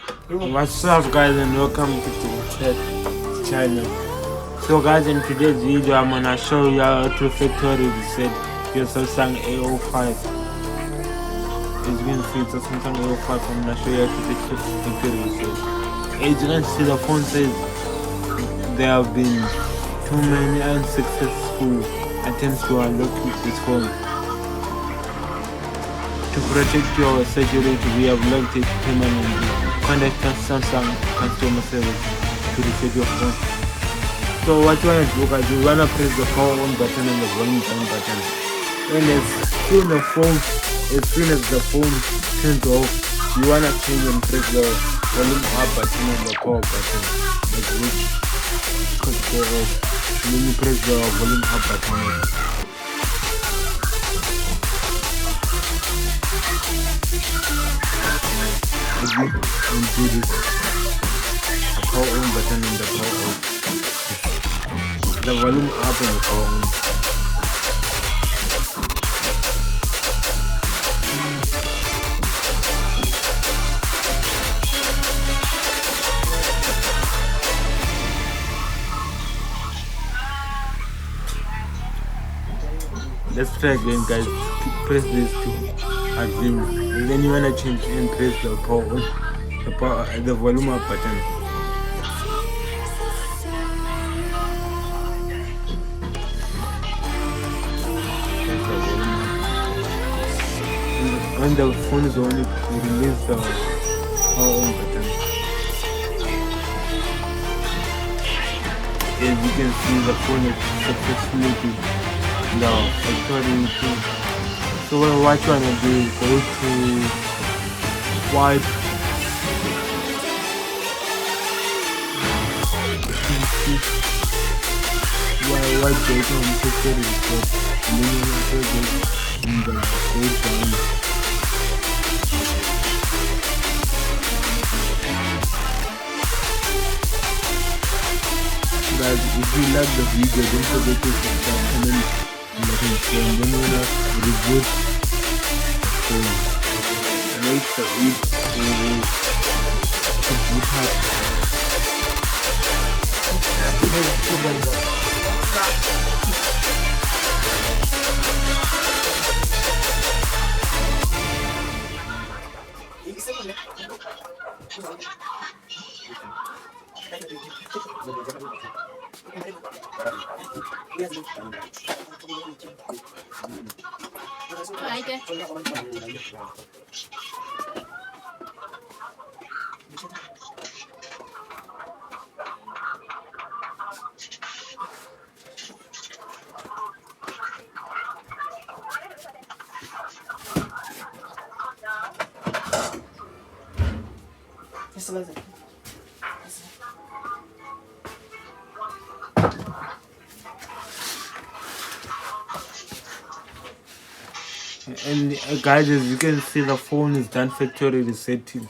What's up guys and welcome to the channel. So guys, in today's video I'm gonna show you how to factory reset your Samsung A05. As you can see, it's a Samsung A05. I'm gonna show you how to factory reset. As you can see, the phone says there have been too many unsuccessful attempts to unlock this phone. To protect your security, we have locked it permanently. Contact Samsung customer service to reset your phone. So what you want to do, guys, you want to press the power on button and the volume down button. And as soon as the phone turns off, you want to change and press the volume up button and the power button, like which could go off. And then you press the volume up button. And do this, the power on button and the power off, the volume up and the power on. Let's try again, guys. Press this to again, and then you wanna change and press the power on, the volume up button. When the phone is on, you release the power on button. As you can see, the phone is successfully the factory thing. So what you wanna do is go to wipe data on factory reset, and then you want to go in the code down. Guys, if you like the video, don't forget to subscribe, comment, and then you wanna reboot the make the it to boot up. And guys, as you can see, the phone is done factory resetting.